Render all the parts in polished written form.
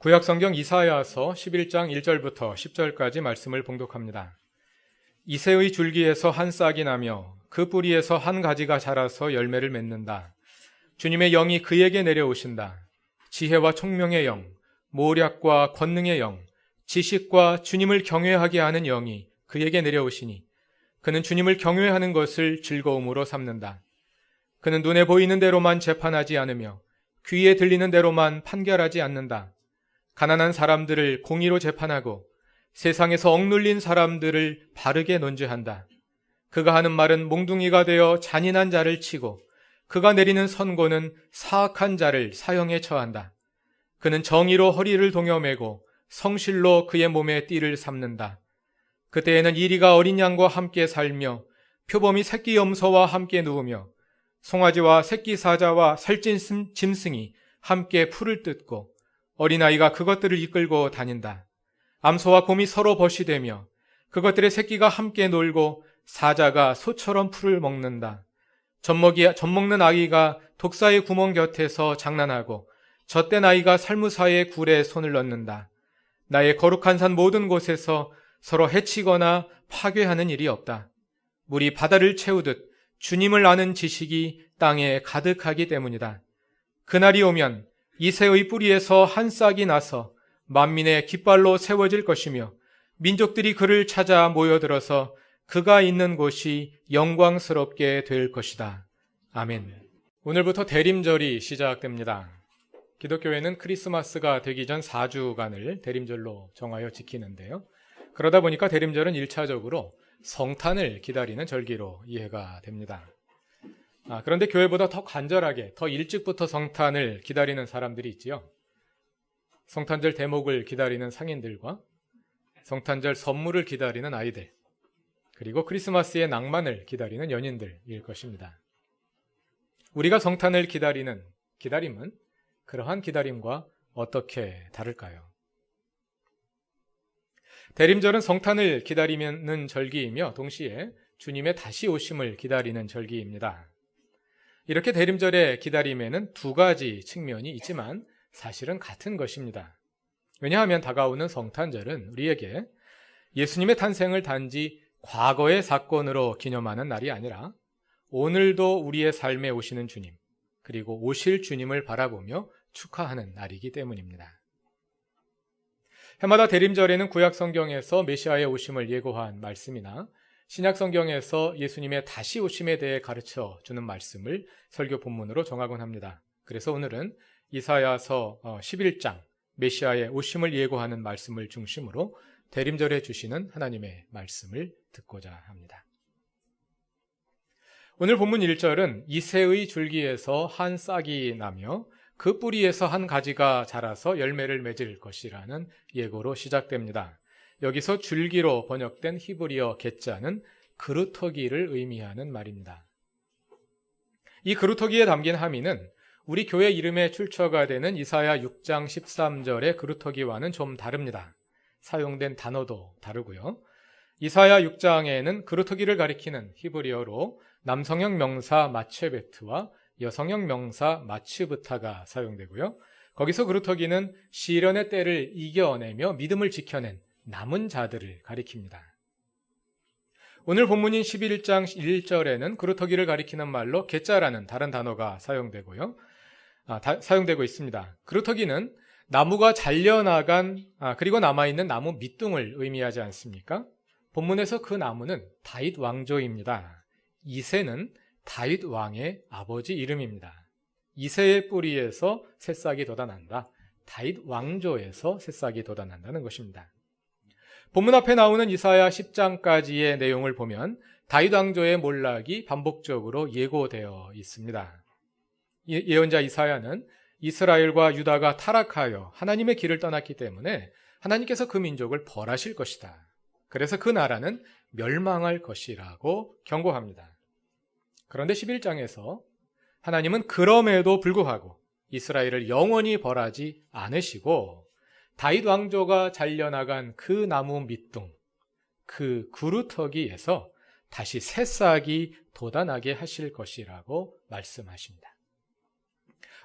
구약성경 이사야서 11장 1절부터 10절까지 말씀을 봉독합니다. 이새의 줄기에서 한 싹이 나며 그 뿌리에서 한 가지가 자라서 열매를 맺는다. 주님의 영이 그에게 내려오신다. 지혜와 총명의 영, 모략과 권능의 영, 지식과 주님을 경외하게 하는 영이 그에게 내려오시니 그는 주님을 경외하는 것을 즐거움으로 삼는다. 그는 눈에 보이는 대로만 재판하지 않으며 귀에 들리는 대로만 판결하지 않는다. 가난한 사람들을 공의로 재판하고 세상에서 억눌린 사람들을 바르게 논죄한다. 그가 하는 말은 몽둥이가 되어 잔인한 자를 치고 그가 내리는 선고는 사악한 자를 사형에 처한다. 그는 정의로 허리를 동여매고 성실로 그의 몸에 띠를 삼는다. 그때에는 이리가 어린 양과 함께 살며 표범이 새끼 염소와 함께 누우며 송아지와 새끼 사자와 살찐 짐승이 함께 풀을 뜯고 어린아이가 그것들을 이끌고 다닌다. 암소와 곰이 서로 벗이되며 그것들의 새끼가 함께 놀고 사자가 소처럼 풀을 먹는다. 젖먹는 아이가 독사의 구멍 곁에서 장난하고 젖된 아이가 살무사의 굴에 손을 넣는다. 나의 거룩한 산 모든 곳에서 서로 해치거나 파괴하는 일이 없다. 물이 바다를 채우듯 주님을 아는 지식이 땅에 가득하기 때문이다. 그날이 오면 이새의 뿌리에서 한 싹이 나서 만민의 깃발로 세워질 것이며 민족들이 그를 찾아 모여들어서 그가 있는 곳이 영광스럽게 될 것이다. 아멘. 오늘부터 대림절이 시작됩니다. 기독교회는 크리스마스가 되기 전 4주간을 대림절로 정하여 지키는데요. 그러다 보니까 대림절은 1차적으로 성탄을 기다리는 절기로 이해가 됩니다. 그런데 교회보다 더 간절하게, 더 일찍부터 성탄을 기다리는 사람들이 있지요. 성탄절 대목을 기다리는 상인들과 성탄절 선물을 기다리는 아이들, 그리고 크리스마스의 낭만을 기다리는 연인들일 것입니다. 우리가 성탄을 기다리는 기다림은 그러한 기다림과 어떻게 다를까요? 대림절은 성탄을 기다리는 절기이며 동시에 주님의 다시 오심을 기다리는 절기입니다. 이렇게 대림절의 기다림에는 두 가지 측면이 있지만 사실은 같은 것입니다. 왜냐하면 다가오는 성탄절은 우리에게 예수님의 탄생을 단지 과거의 사건으로 기념하는 날이 아니라 오늘도 우리의 삶에 오시는 주님, 그리고 오실 주님을 바라보며 축하하는 날이기 때문입니다. 해마다 대림절에는 구약 성경에서 메시아의 오심을 예고한 말씀이나 신약 성경에서 예수님의 다시 오심에 대해 가르쳐 주는 말씀을 설교 본문으로 정하곤 합니다. 그래서 오늘은 이사야서 11장 메시아의 오심을 예고하는 말씀을 중심으로 대림절에 주시는 하나님의 말씀을 듣고자 합니다. 오늘 본문 1절은 이새의 줄기에서 한 싹이 나며 그 뿌리에서 한 가지가 자라서 열매를 맺을 것이라는 예고로 시작됩니다. 여기서 줄기로 번역된 히브리어 게자는 그루터기를 의미하는 말입니다. 이 그루터기에 담긴 함의는 우리 교회 이름의 출처가 되는 이사야 6장 13절의 그루터기와는 좀 다릅니다. 사용된 단어도 다르고요. 이사야 6장에는 그루터기를 가리키는 히브리어로 남성형 명사 마체베트와 여성형 명사 마츠브타가 사용되고요. 거기서 그루터기는 시련의 때를 이겨내며 믿음을 지켜낸 남은 자들을 가리킵니다. 오늘 본문인 11장 1절에는 그루터기를 가리키는 말로 게자라는 다른 단어가 사용되고 있습니다. 그루터기는 나무가 잘려나간 그리고 남아있는 나무 밑둥을 의미하지 않습니까? 본문에서 그 나무는 다윗 왕조입니다. 이새는 다윗 왕의 아버지 이름입니다. 이새의 뿌리에서 새싹이 돋아난다. 다윗 왕조에서 새싹이 돋아난다는 것입니다. 본문 앞에 나오는 이사야 10장까지의 내용을 보면 다윗 왕조의 몰락이 반복적으로 예고되어 있습니다. 예언자 이사야는 이스라엘과 유다가 타락하여 하나님의 길을 떠났기 때문에 하나님께서 그 민족을 벌하실 것이다. 그래서 그 나라는 멸망할 것이라고 경고합니다. 그런데 11장에서 하나님은 그럼에도 불구하고 이스라엘을 영원히 벌하지 않으시고 다윗 왕조가 잘려나간 그 나무 밑둥, 그 그루터기에서 다시 새싹이 돋아나게 하실 것이라고 말씀하십니다.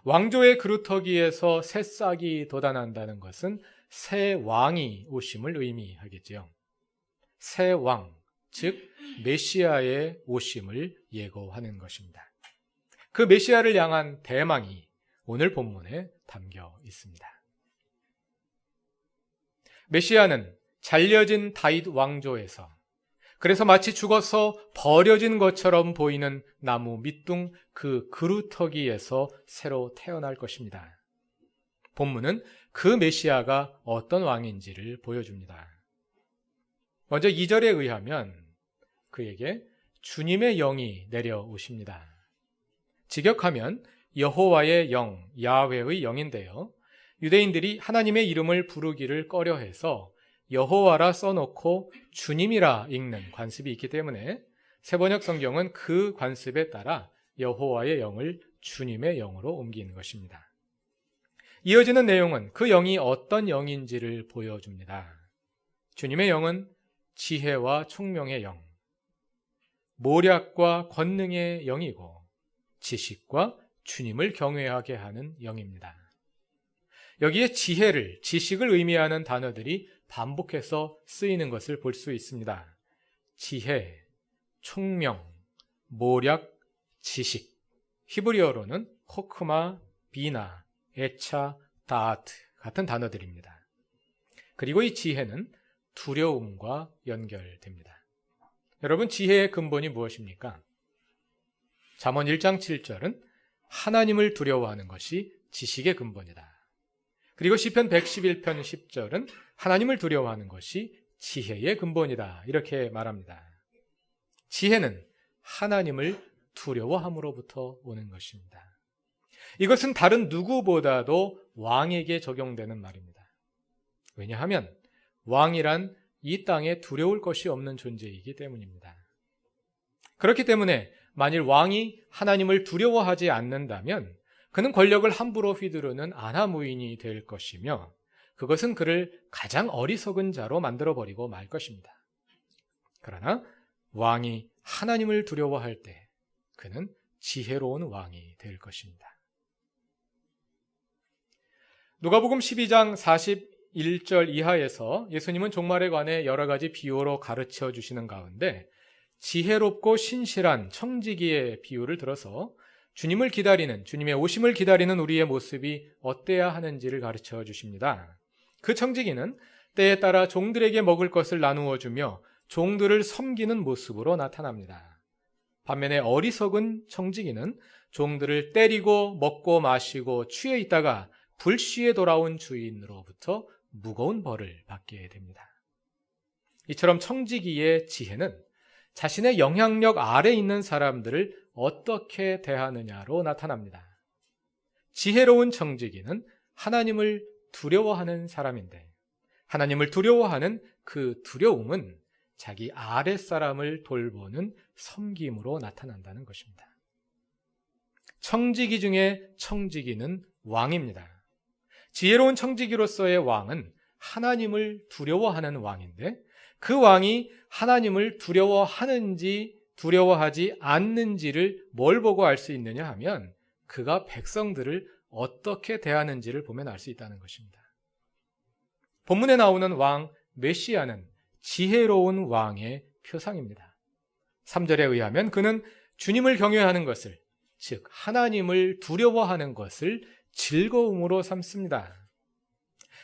왕조의 그루터기에서 새 싹이 돋아난다는 것은 새 왕이 오심을 의미하겠지요. 새 왕, 즉 메시아의 오심을 예고하는 것입니다. 그 메시아를 향한 대망이 오늘 본문에 담겨 있습니다. 메시아는 잘려진 다윗 왕조에서, 그래서 마치 죽어서 버려진 것처럼 보이는 나무 밑둥 그 그루터기에서 새로 태어날 것입니다. 본문은 그 메시아가 어떤 왕인지를 보여줍니다. 먼저 2절에 의하면 그에게 주님의 영이 내려오십니다. 직역하면 여호와의 영, 야훼의 영인데요. 유대인들이 하나님의 이름을 부르기를 꺼려해서 여호와라 써놓고 주님이라 읽는 관습이 있기 때문에 새번역 성경은 그 관습에 따라 여호와의 영을 주님의 영으로 옮긴 것입니다. 이어지는 내용은 그 영이 어떤 영인지를 보여줍니다. 주님의 영은 지혜와 총명의 영, 모략과 권능의 영이고 지식과 주님을 경외하게 하는 영입니다. 여기에 지혜를, 지식을 의미하는 단어들이 반복해서 쓰이는 것을 볼 수 있습니다. 지혜, 총명, 모략, 지식. 히브리어로는 호크마, 비나, 에차, 다아트 같은 단어들입니다. 그리고 이 지혜는 두려움과 연결됩니다. 여러분, 지혜의 근본이 무엇입니까? 잠언 1장 7절은 하나님을 두려워하는 것이 지식의 근본이다. 그리고 시편 111편 10절은 하나님을 두려워하는 것이 지혜의 근본이다. 이렇게 말합니다. 지혜는 하나님을 두려워함으로부터 오는 것입니다. 이것은 다른 누구보다도 왕에게 적용되는 말입니다. 왜냐하면 왕이란 이 땅에 두려울 것이 없는 존재이기 때문입니다. 그렇기 때문에 만일 왕이 하나님을 두려워하지 않는다면 그는 권력을 함부로 휘두르는 아나무인이 될 것이며 그것은 그를 가장 어리석은 자로 만들어버리고 말 것입니다. 그러나 왕이 하나님을 두려워할 때 그는 지혜로운 왕이 될 것입니다. 누가복음 12장 41절 이하에서 예수님은 종말에 관해 여러 가지 비유로 가르쳐 주시는 가운데 지혜롭고 신실한 청지기의 비유를 들어서 주님을 기다리는, 주님의 오심을 기다리는 우리의 모습이 어때야 하는지를 가르쳐 주십니다. 그 청지기는 때에 따라 종들에게 먹을 것을 나누어 주며 종들을 섬기는 모습으로 나타납니다. 반면에 어리석은 청지기는 종들을 때리고 먹고 마시고 취해 있다가 불시에 돌아온 주인으로부터 무거운 벌을 받게 됩니다. 이처럼 청지기의 지혜는 자신의 영향력 아래 있는 사람들을 어떻게 대하느냐로 나타납니다. 지혜로운 청지기는 하나님을 두려워하는 사람인데 하나님을 두려워하는 그 두려움은 자기 아랫사람을 돌보는 섬김으로 나타난다는 것입니다. 청지기 중에 청지기는 왕입니다. 지혜로운 청지기로서의 왕은 하나님을 두려워하는 왕인데 그 왕이 하나님을 두려워하는지 두려워하지 않는지를 뭘 보고 알 수 있느냐 하면 그가 백성들을 어떻게 대하는지를 보면 알 수 있다는 것입니다. 본문에 나오는 왕 메시아는 지혜로운 왕의 표상입니다. 3절에 의하면 그는 주님을 경외하는 것을, 즉 하나님을 두려워하는 것을 즐거움으로 삼습니다.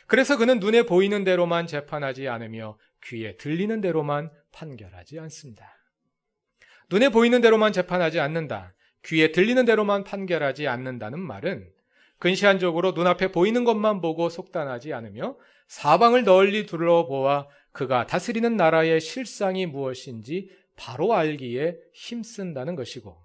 그래서 그는 눈에 보이는 대로만 재판하지 않으며 귀에 들리는 대로만 판결하지 않습니다. 눈에 보이는 대로만 재판하지 않는다, 귀에 들리는 대로만 판결하지 않는다는 말은 근시안적으로 눈앞에 보이는 것만 보고 속단하지 않으며 사방을 널리 둘러보아 그가 다스리는 나라의 실상이 무엇인지 바로 알기에 힘쓴다는 것이고,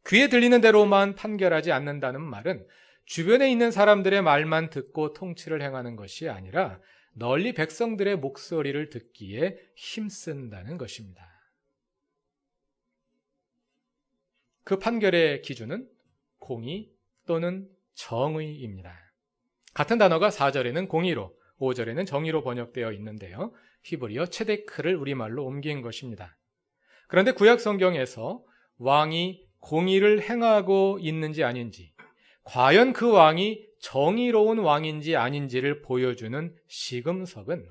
귀에 들리는 대로만 판결하지 않는다는 말은 주변에 있는 사람들의 말만 듣고 통치를 행하는 것이 아니라 널리 백성들의 목소리를 듣기에 힘쓴다는 것입니다. 그 판결의 기준은 공의 또는 정의입니다. 같은 단어가 4절에는 공의로, 5절에는 정의로 번역되어 있는데요. 히브리어 체데크를 우리말로 옮긴 것입니다. 그런데 구약 성경에서 왕이 공의를 행하고 있는지 아닌지, 과연 그 왕이 정의로운 왕인지 아닌지를 보여주는 시금석은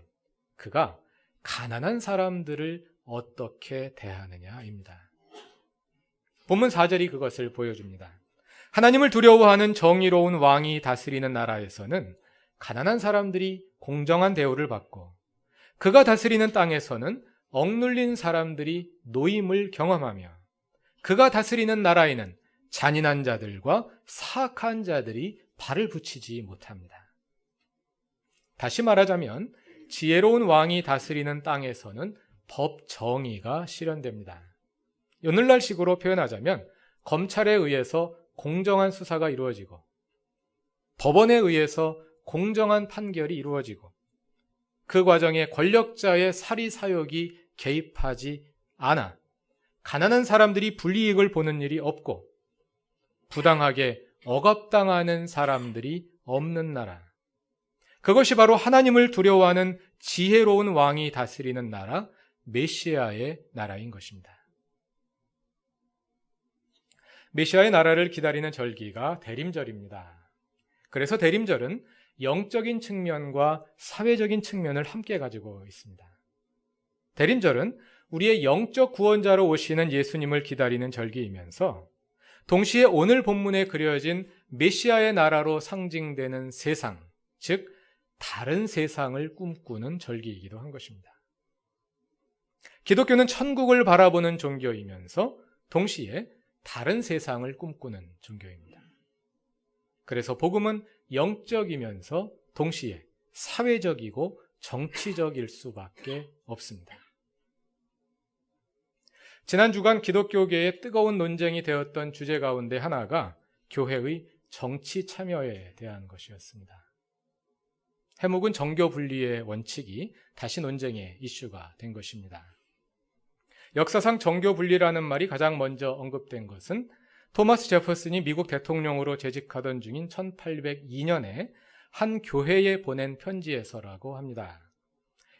그가 가난한 사람들을 어떻게 대하느냐입니다. 본문 4절이 그것을 보여줍니다. 하나님을 두려워하는 정의로운 왕이 다스리는 나라에서는 가난한 사람들이 공정한 대우를 받고, 그가 다스리는 땅에서는 억눌린 사람들이 노임을 경험하며, 그가 다스리는 나라에는 잔인한 자들과 사악한 자들이 발을 붙이지 못합니다. 다시 말하자면 지혜로운 왕이 다스리는 땅에서는 법 정의가 실현됩니다. 오늘날식으로 표현하자면 검찰에 의해서 공정한 수사가 이루어지고, 법원에 의해서 공정한 판결이 이루어지고, 그 과정에 권력자의 사리사욕이 개입하지 않아 가난한 사람들이 불이익을 보는 일이 없고, 부당하게 억압당하는 사람들이 없는 나라, 그것이 바로 하나님을 두려워하는 지혜로운 왕이 다스리는 나라, 메시아의 나라인 것입니다. 메시아의 나라를 기다리는 절기가 대림절입니다. 그래서 대림절은 영적인 측면과 사회적인 측면을 함께 가지고 있습니다. 대림절은 우리의 영적 구원자로 오시는 예수님을 기다리는 절기이면서 동시에 오늘 본문에 그려진 메시아의 나라로 상징되는 세상, 즉 다른 세상을 꿈꾸는 절기이기도 한 것입니다. 기독교는 천국을 바라보는 종교이면서 동시에 다른 세상을 꿈꾸는 종교입니다. 그래서 복음은 영적이면서 동시에 사회적이고 정치적일 수밖에 없습니다. 지난 주간 기독교계의 뜨거운 논쟁이 되었던 주제 가운데 하나가 교회의 정치 참여에 대한 것이었습니다. 해묵은 정교 분리의 원칙이 다시 논쟁의 이슈가 된 것입니다. 역사상 정교 분리라는 말이 가장 먼저 언급된 것은 토마스 제퍼슨이 미국 대통령으로 재직하던 중인 1802년에 한 교회에 보낸 편지에서라고 합니다.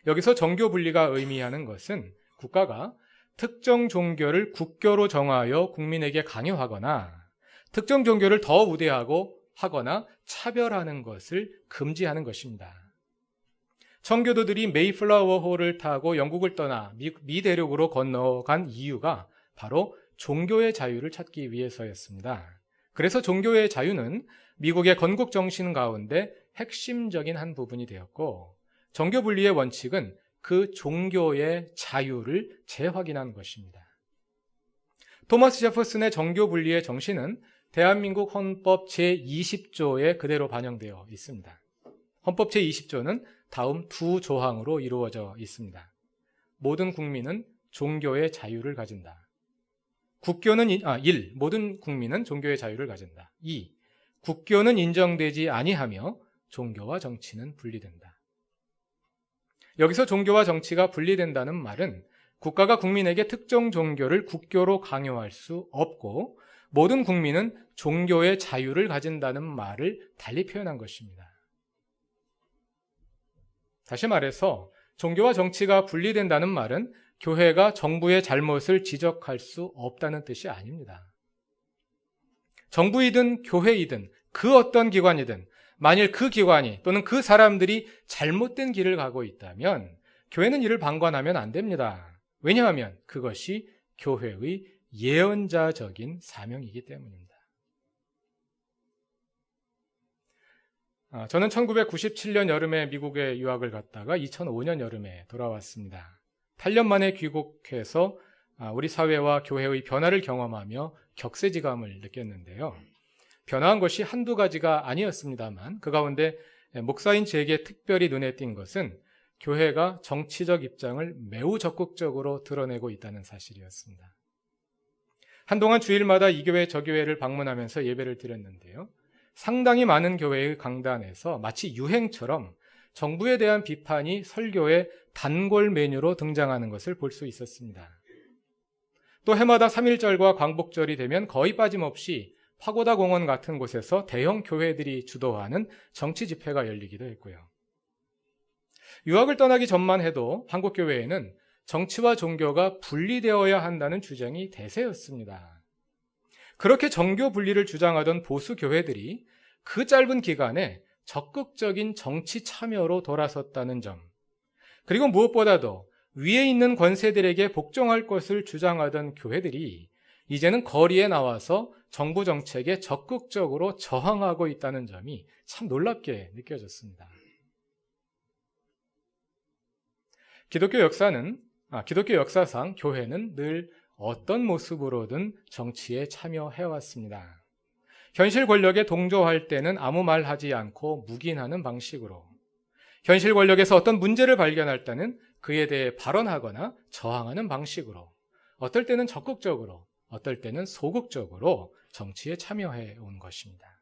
여기서 정교 분리가 의미하는 것은 국가가 특정 종교를 국교로 정하여 국민에게 강요하거나 특정 종교를 더 우대하고 하거나 차별하는 것을 금지하는 것입니다. 청교도들이 메이플라워호를 타고 영국을 떠나 미 대륙으로 건너간 이유가 바로 종교의 자유를 찾기 위해서였습니다. 그래서 종교의 자유는 미국의 건국 정신 가운데 핵심적인 한 부분이 되었고, 정교 분리의 원칙은 그 종교의 자유를 재확인한 것입니다. 토마스 제퍼슨의 정교 분리의 정신은 대한민국 헌법 제20조에 그대로 반영되어 있습니다. 헌법 제20조는 다음 두 조항으로 이루어져 있습니다. 모든 국민은 종교의 자유를 가진다. 1. 모든 국민은 종교의 자유를 가진다. 2. 국교는 인정되지 아니하며 종교와 정치는 분리된다. 여기서 종교와 정치가 분리된다는 말은 국가가 국민에게 특정 종교를 국교로 강요할 수 없고 모든 국민은 종교의 자유를 가진다는 말을 달리 표현한 것입니다. 다시 말해서 종교와 정치가 분리된다는 말은 교회가 정부의 잘못을 지적할 수 없다는 뜻이 아닙니다. 정부이든 교회이든 그 어떤 기관이든 만일 그 기관이 또는 그 사람들이 잘못된 길을 가고 있다면 교회는 이를 방관하면 안 됩니다. 왜냐하면 그것이 교회의 예언자적인 사명이기 때문입니다. 저는 1997년 여름에 미국에 유학을 갔다가 2005년 여름에 돌아왔습니다. 8년 만에 귀국해서 우리 사회와 교회의 변화를 경험하며 격세지감을 느꼈는데요. 변화한 것이 한두 가지가 아니었습니다만 그 가운데 목사인 제게 특별히 눈에 띈 것은 교회가 정치적 입장을 매우 적극적으로 드러내고 있다는 사실이었습니다. 한동안 주일마다 이 교회 저 교회를 방문하면서 예배를 드렸는데요. 상당히 많은 교회의 강단에서 마치 유행처럼 정부에 대한 비판이 설교의 단골 메뉴로 등장하는 것을 볼 수 있었습니다. 또 해마다 3.1절과 광복절이 되면 거의 빠짐없이 파고다 공원 같은 곳에서 대형 교회들이 주도하는 정치 집회가 열리기도 했고요. 유학을 떠나기 전만 해도 한국 교회에는 정치와 종교가 분리되어야 한다는 주장이 대세였습니다. 그렇게 정교 분리를 주장하던 보수 교회들이 그 짧은 기간에 적극적인 정치 참여로 돌아섰다는 점, 그리고 무엇보다도 위에 있는 권세들에게 복종할 것을 주장하던 교회들이 이제는 거리에 나와서 정부 정책에 적극적으로 저항하고 있다는 점이 참 놀랍게 느껴졌습니다. 기독교 역사상 교회는 늘 어떤 모습으로든 정치에 참여해왔습니다. 현실 권력에 동조할 때는 아무 말 하지 않고 묵인하는 방식으로, 현실 권력에서 어떤 문제를 발견할 때는 그에 대해 발언하거나 저항하는 방식으로, 어떨 때는 적극적으로, 어떨 때는 소극적으로 정치에 참여해 온 것입니다.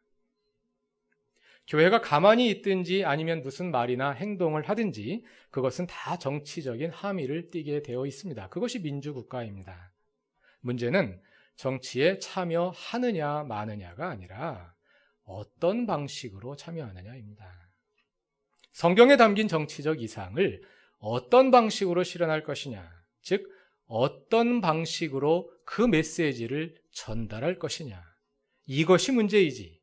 교회가 가만히 있든지 아니면 무슨 말이나 행동을 하든지 그것은 다 정치적인 함의를 띠게 되어 있습니다. 그것이 민주국가입니다. 문제는 정치에 참여하느냐 마느냐가 아니라 어떤 방식으로 참여하느냐입니다. 성경에 담긴 정치적 이상을 어떤 방식으로 실현할 것이냐, 즉 어떤 방식으로 그 메시지를 전달할 것이냐, 이것이 문제이지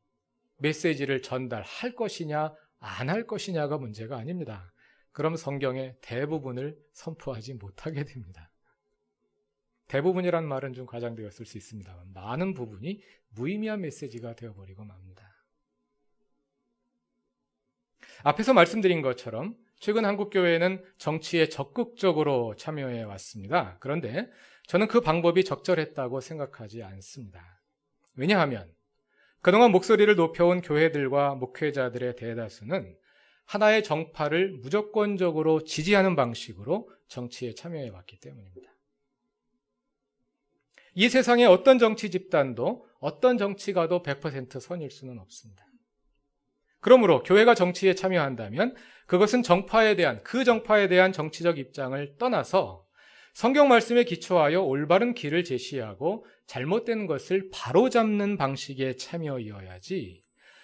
메시지를 전달할 것이냐 안 할 것이냐가 문제가 아닙니다. 그럼 성경의 대부분을 선포하지 못하게 됩니다. 대부분이란 말은 좀 과장되었을 수 있습니다만 많은 부분이 무의미한 메시지가 되어버리고 맙니다. 앞에서 말씀드린 것처럼 최근 한국교회는 정치에 적극적으로 참여해 왔습니다. 그런데 저는 그 방법이 적절했다고 생각하지 않습니다. 왜냐하면 그동안 목소리를 높여온 교회들과 목회자들의 대다수는 하나의 정파를 무조건적으로 지지하는 방식으로 정치에 참여해 왔기 때문입니다. 이 세상의 어떤 정치 집단도 어떤 정치가도 100% 선일 수는 없습니다. 그러므로 교회가 정치에 참여한다면 그것은 그 정파에 대한 정치적 입장을 떠나서 성경 말씀에 기초하여 올바른 길을 제시하고 잘못된 것을 바로잡는 방식의 참여이어야지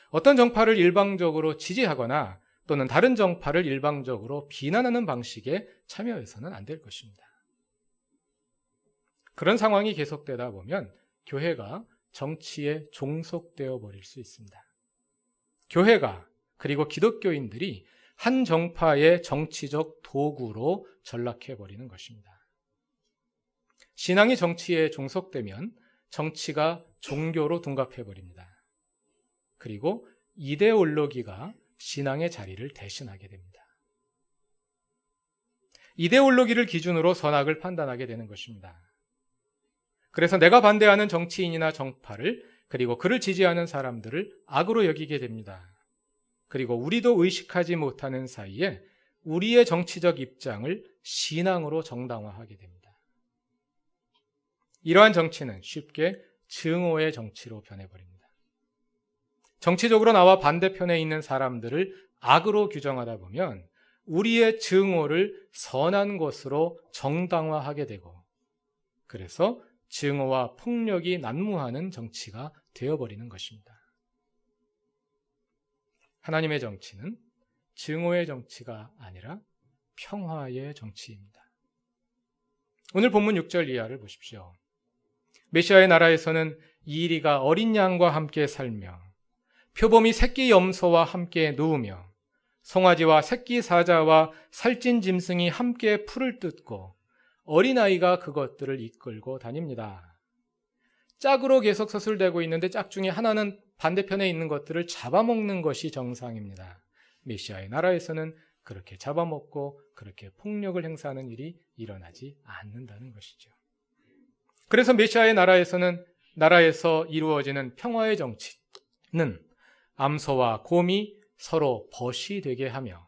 어떤 정파를 일방적으로 지지하거나 또는 다른 정파를 일방적으로 비난하는 방식의 참여해서는 안 될 것입니다. 그런 상황이 계속되다 보면 교회가 정치에 종속되어 버릴 수 있습니다. 교회가 그리고 기독교인들이 한 정파의 정치적 도구로 전락해 버리는 것입니다. 신앙이 정치에 종속되면 정치가 종교로 둔갑해 버립니다. 그리고 이데올로기가 신앙의 자리를 대신하게 됩니다. 이데올로기를 기준으로 선악을 판단하게 되는 것입니다. 그래서 내가 반대하는 정치인이나 정파를 그리고 그를 지지하는 사람들을 악으로 여기게 됩니다. 그리고 우리도 의식하지 못하는 사이에 우리의 정치적 입장을 신앙으로 정당화하게 됩니다. 이러한 정치는 쉽게 증오의 정치로 변해버립니다. 정치적으로 나와 반대편에 있는 사람들을 악으로 규정하다 보면 우리의 증오를 선한 것으로 정당화하게 되고, 그래서 증오와 폭력이 난무하는 정치가 되어버리는 것입니다. 하나님의 정치는 증오의 정치가 아니라 평화의 정치입니다. 오늘 본문 6절 이하를 보십시오. 메시아의 나라에서는 이리가 어린 양과 함께 살며 표범이 새끼 염소와 함께 누우며 송아지와 새끼 사자와 살찐 짐승이 함께 풀을 뜯고 어린아이가 그것들을 이끌고 다닙니다. 짝으로 계속 서술되고 있는데 짝 중에 하나는 반대편에 있는 것들을 잡아먹는 것이 정상입니다. 메시아의 나라에서는 그렇게 잡아먹고 그렇게 폭력을 행사하는 일이 일어나지 않는다는 것이죠. 그래서 메시아의 나라에서 이루어지는 평화의 정치는 암소와 곰이 서로 벗이 되게 하며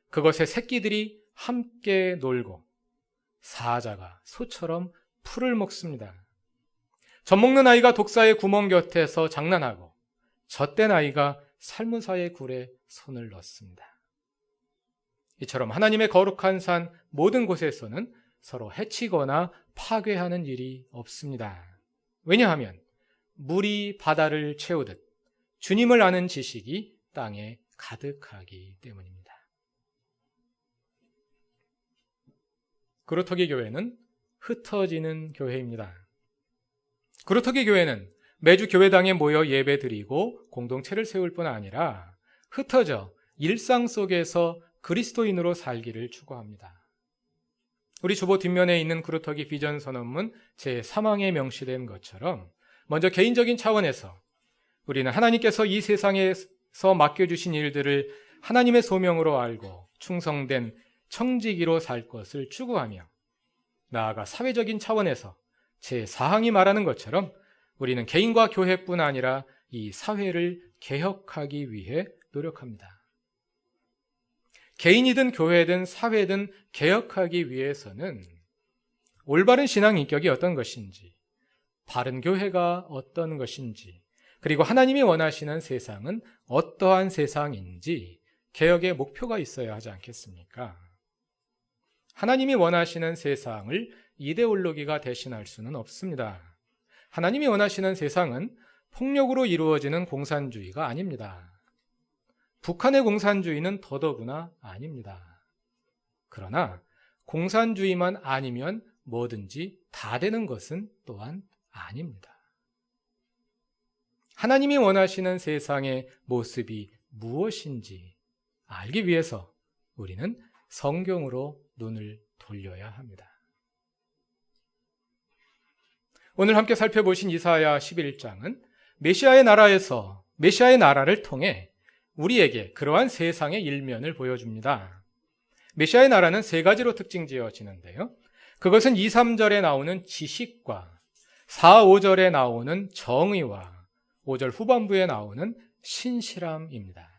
그것의 새끼들이 함께 놀고 사자가 소처럼 풀을 먹습니다. 젖먹는 아이가 독사의 구멍 곁에서 장난하고 젖된 아이가 살무사의 굴에 손을 넣습니다. 이처럼 하나님의 거룩한 산 모든 곳에서는 서로 해치거나 파괴하는 일이 없습니다. 왜냐하면 물이 바다를 채우듯 주님을 아는 지식이 땅에 가득하기 때문입니다. 그루터기 교회는 흩어지는 교회입니다. 그루터기 교회는 매주 교회당에 모여 예배드리고 공동체를 세울 뿐 아니라 흩어져 일상 속에서 그리스도인으로 살기를 추구합니다. 우리 주보 뒷면에 있는 그루터기 비전 선언문 제3항에 명시된 것처럼 먼저 개인적인 차원에서 우리는 하나님께서 이 세상에서 맡겨주신 일들을 하나님의 소명으로 알고 충성된 청지기로 살 것을 추구하며, 나아가 사회적인 차원에서 제4항이 말하는 것처럼 우리는 개인과 교회뿐 아니라 이 사회를 개혁하기 위해 노력합니다. 개인이든 교회든 사회든 개혁하기 위해서는 올바른 신앙 인격이 어떤 것인지, 바른 교회가 어떤 것인지, 그리고 하나님이 원하시는 세상은 어떠한 세상인지 개혁의 목표가 있어야 하지 않겠습니까? 하나님이 원하시는 세상을 이데올로기가 대신할 수는 없습니다. 하나님이 원하시는 세상은 폭력으로 이루어지는 공산주의가 아닙니다. 북한의 공산주의는 더더구나 아닙니다. 그러나 공산주의만 아니면 뭐든지 다 되는 것은 또한 아닙니다. 하나님이 원하시는 세상의 모습이 무엇인지 알기 위해서 우리는 성경으로 눈을 돌려야 합니다. 오늘 함께 살펴보신 이사야 11장은 메시아의 나라에서 메시아의 나라를 통해 우리에게 그러한 세상의 일면을 보여줍니다. 메시아의 나라는 세 가지로 특징지어지는데요. 그것은 2, 3절에 나오는 지식과 4, 5절에 나오는 정의와 5절 후반부에 나오는 신실함입니다.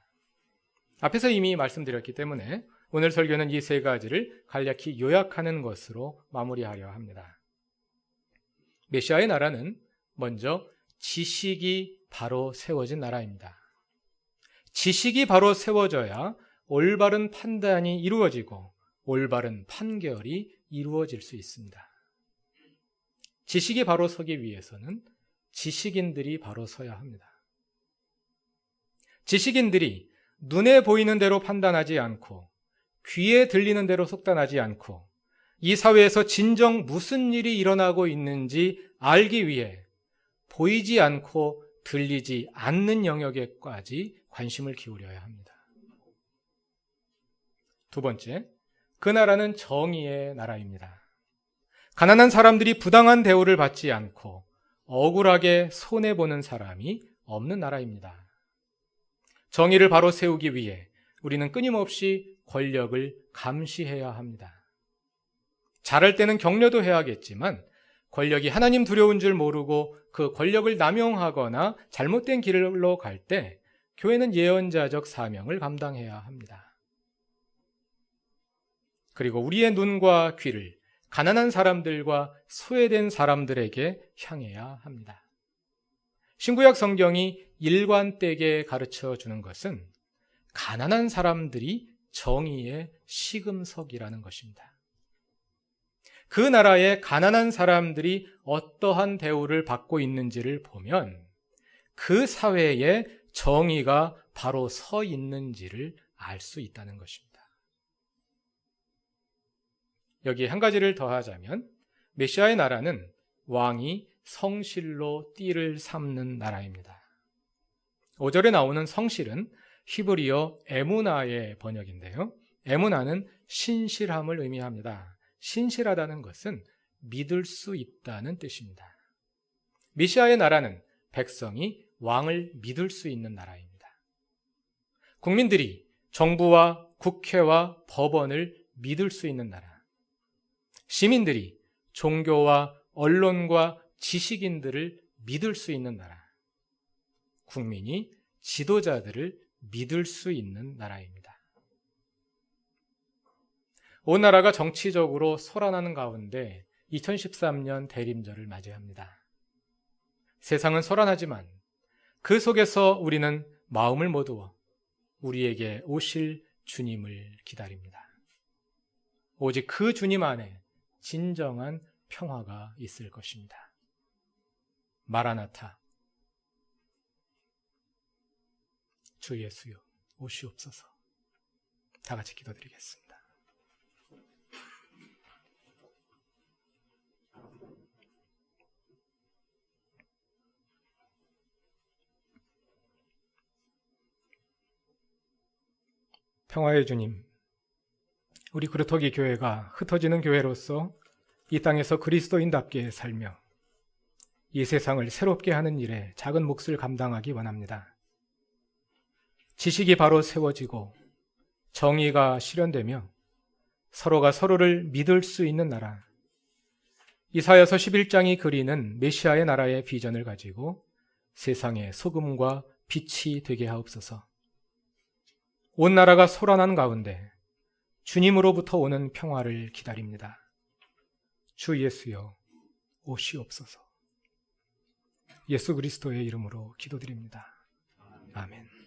앞에서 이미 말씀드렸기 때문에 오늘 설교는 이 세 가지를 간략히 요약하는 것으로 마무리하려 합니다. 메시아의 나라는 먼저 지식이 바로 세워진 나라입니다. 지식이 바로 세워져야 올바른 판단이 이루어지고 올바른 판결이 이루어질 수 있습니다. 지식이 바로 서기 위해서는 지식인들이 바로 서야 합니다. 지식인들이 눈에 보이는 대로 판단하지 않고 귀에 들리는 대로 속단하지 않고 이 사회에서 진정 무슨 일이 일어나고 있는지 알기 위해 보이지 않고 들리지 않는 영역에까지 관심을 기울여야 합니다. 두 번째, 그 나라는 정의의 나라입니다. 가난한 사람들이 부당한 대우를 받지 않고 억울하게 손해보는 사람이 없는 나라입니다. 정의를 바로 세우기 위해 우리는 끊임없이 권력을 감시해야 합니다. 잘할 때는 격려도 해야겠지만 권력이 하나님 두려운 줄 모르고 그 권력을 남용하거나 잘못된 길로 갈 때 교회는 예언자적 사명을 감당해야 합니다. 그리고 우리의 눈과 귀를 가난한 사람들과 소외된 사람들에게 향해야 합니다. 신구약 성경이 일관되게 가르쳐 주는 것은 가난한 사람들이 정의의 시금석이라는 것입니다. 그 나라의 가난한 사람들이 어떠한 대우를 받고 있는지를 보면 그 사회에 정의가 바로 서 있는지를 알 수 있다는 것입니다. 여기에 한 가지를 더하자면 메시아의 나라는 왕이 성실로 띠를 삼는 나라입니다. 5절에 나오는 성실은 히브리어 에무나의 번역인데요. 에무나는 신실함을 의미합니다. 신실하다는 것은 믿을 수 있다는 뜻입니다. 메시아의 나라는 백성이 왕을 믿을 수 있는 나라입니다. 국민들이 정부와 국회와 법원을 믿을 수 있는 나라. 시민들이 종교와 언론과 지식인들을 믿을 수 있는 나라. 국민이 지도자들을 믿을 수 있는 나라입니다. 온 나라가 정치적으로 소란하는 가운데 2013년 대림절을 맞이합니다. 세상은 소란하지만 그 속에서 우리는 마음을 모두어 우리에게 오실 주님을 기다립니다. 오직 그 주님 안에 진정한 평화가 있을 것입니다. 마라나타, 주 예수여 오시옵소서. 다 같이 기도드리겠습니다. 평화의 주님, 우리 그루터기 교회가 흩어지는 교회로서 이 땅에서 그리스도인답게 살며 이 세상을 새롭게 하는 일에 작은 몫을 감당하기 원합니다. 지식이 바로 세워지고 정의가 실현되며 서로가 서로를 믿을 수 있는 나라, 이사야서 11장이 그리는 메시아의 나라의 비전을 가지고 세상의 소금과 빛이 되게 하옵소서. 온 나라가 소란한 가운데 주님으로부터 오는 평화를 기다립니다. 주 예수여 오시옵소서. 예수 그리스도의 이름으로 기도드립니다. 아멘.